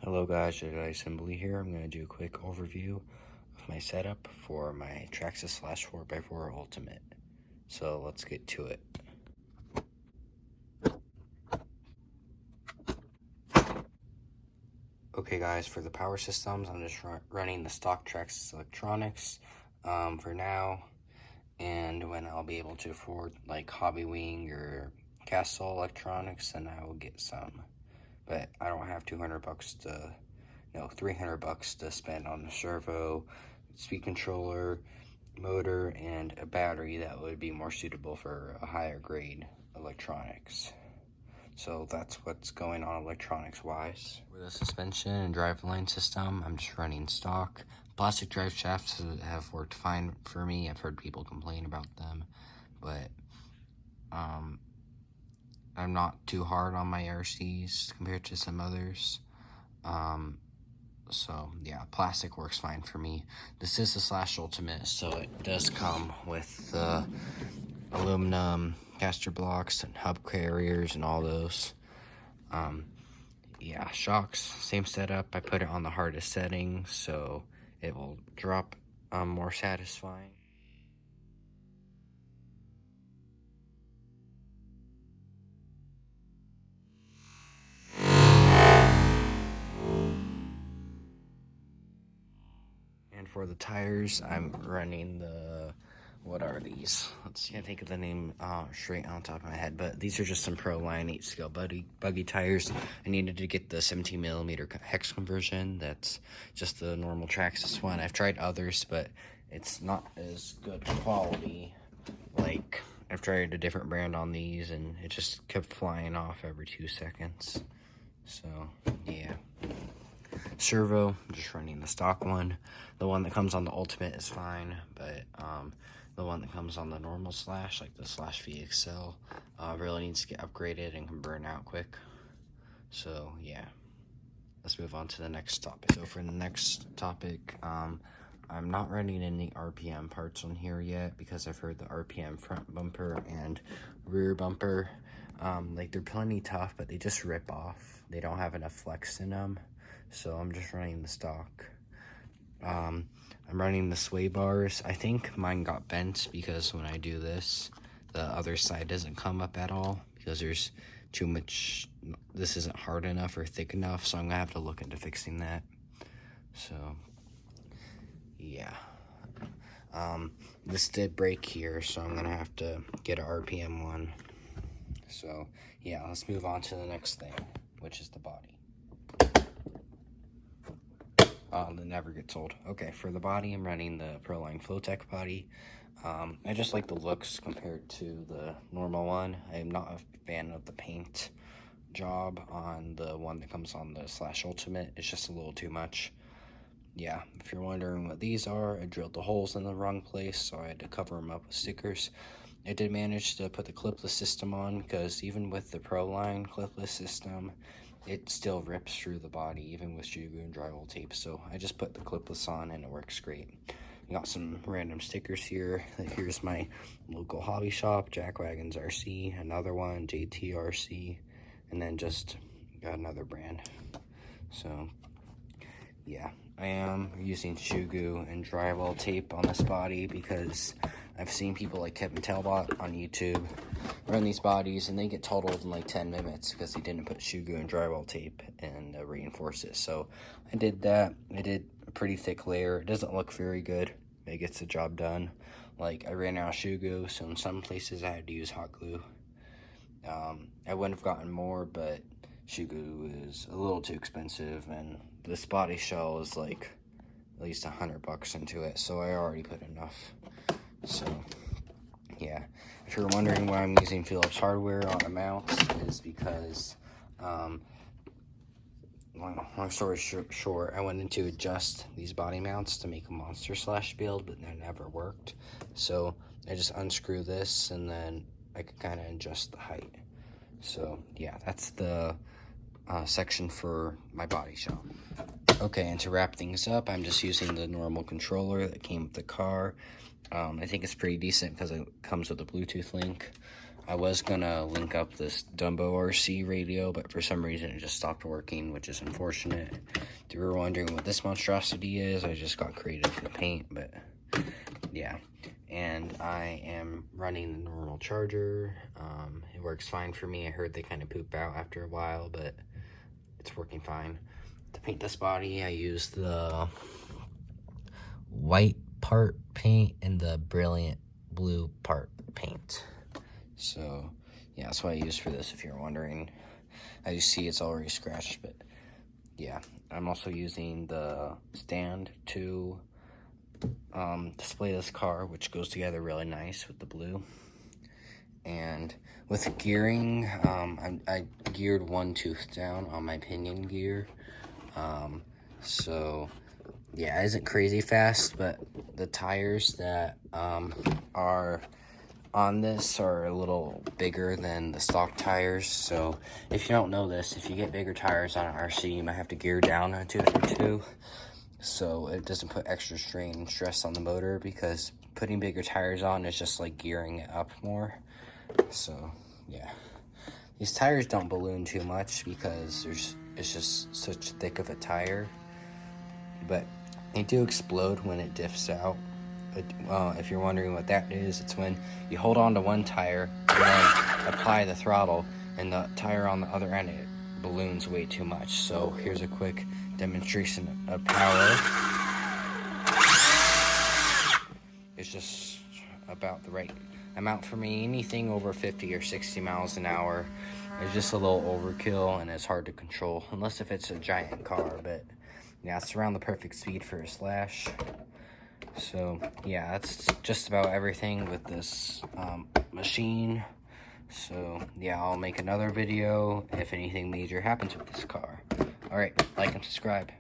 Hello guys, Jedi Assembly here. I'm going to do a quick overview of my setup for my Traxxas Slash 4x4 Ultimate. So let's get to it. Okay guys, for the power systems, I'm just running the stock Traxxas electronics for now. And when I'll be able to afford like Hobbywing or Castle electronics, then I will get some. But I don't have $200 to, no, $300 to spend on the servo, speed controller, motor, and a battery that would be more suitable for a higher grade electronics. So that's what's going on electronics wise. For the suspension and driveline system, I'm just running stock. Plastic drive shafts have worked fine for me. I've heard people complain about them, but I'm not too hard on my RCs compared to some others. So yeah, plastic works fine for me. This is the Slash Ultimate, so it does come with the aluminum caster blocks and hub carriers and all those. Yeah, shocks, same setup. I put it on the hardest setting, so it will drop more satisfying. And for the tires, I'm running the, what are these? Let's see, I can't think of the name straight on top of my head, but these are just some Proline 8 scale buggy tires. I needed to get the 17mm hex conversion. That's just the normal Traxxas one. I've tried others, but it's not as good quality. Like, I've tried a different brand on these, and it just kept flying off every 2 seconds. So, yeah. Servo, just running the stock one. The one that comes on the Ultimate is fine, but the one that comes on the normal Slash, like the Slash VXL, really needs to get upgraded and can burn out quick. So yeah, let's move on to the next topic. So for the next topic, I'm not running any RPM parts on here yet because I've heard the RPM front bumper and rear bumper, like they're plenty tough, but they just rip off. They don't have enough flex in them. So I'm just running the stock. I'm running the sway bars. I think mine got bent because when I do this, the other side doesn't come up at all because there's too much, this isn't hard enough or thick enough, so I'm gonna have to look into fixing that. So yeah, this did break here, so I'm gonna have to get a RPM one. So yeah, let's move on to the next thing, which is the body. That never gets old. Okay, for the body, I'm running the Proline Flowtech body. I just like the looks compared to the normal one. I'm not a fan of the paint job on the one that comes on the Slash Ultimate. It's just a little too much. Yeah, if you're wondering what these are, I drilled the holes in the wrong place, so I had to cover them up with stickers. I did manage to put the clipless system on, because even with the Proline clipless system, it still rips through the body, even with Shugu and drywall tape. So I just put the clipless on and it works great. Got some random stickers here. Here's my local hobby shop, Jack Wagons RC, another one, JTRC, and then just got another brand. So yeah, I am using Shugu and drywall tape on this body because I've seen people like Kevin Talbot on YouTube run these bodies and they get totaled in like 10 minutes because they didn't put Shugu and drywall tape and reinforce it. So I did that. I did a pretty thick layer. It doesn't look very good. It gets the job done. Like, I ran out of Shugu, so in some places I had to use hot glue. I wouldn't have gotten more, but Shugu is a little too expensive, and this body shell is like at least $100 into it, so I already put enough. So yeah, if you're wondering why I'm using Phillips hardware on the mounts, is because long story short, I went in to adjust these body mounts to make a monster Slash build, but that never worked. So I just unscrew this and then I could kind of adjust the height. So yeah, that's the section for my body shell. Okay, and to wrap things up, I'm just using the normal controller that came with the car. I think it's pretty decent because it comes with a Bluetooth link. I was gonna link up this Dumbo RC radio, but for some reason it just stopped working, which is unfortunate. If you were wondering what this monstrosity is, I just got creative with paint, but yeah. And I am running the normal charger. It works fine for me. I heard they kind of poop out after a while, but it's working fine. To paint this body, I used the white part paint and the brilliant blue part paint. So yeah, that's what I used for this, if you're wondering. As you see, it's already scratched, but yeah. I'm also using the stand to display this car, which goes together really nice with the blue. And with gearing, I geared one tooth down on my pinion gear. So yeah, it isn't crazy fast, but the tires that are on this are a little bigger than the stock tires. So if you don't know this, if you get bigger tires on an RC, you might have to gear down a tooth or two, so it doesn't put extra strain and stress on the motor, because putting bigger tires on is just like gearing it up more. So yeah, these tires don't balloon too much because it's just such thick of a tire, but they do explode when it diffs out. If you're wondering what that is, it's when you hold on to one tire and then apply the throttle, and the tire on the other end, it balloons way too much. So here's a quick demonstration of power. It's just about the right amount for me. Anything over 50 or 60 miles an hour is just a little overkill, and it's hard to control, unless if it's a giant car. But yeah, it's around the perfect speed for a Slash. So yeah, that's just about everything with this machine. So yeah, I'll make another video if anything major happens with this car. Alright, like and subscribe.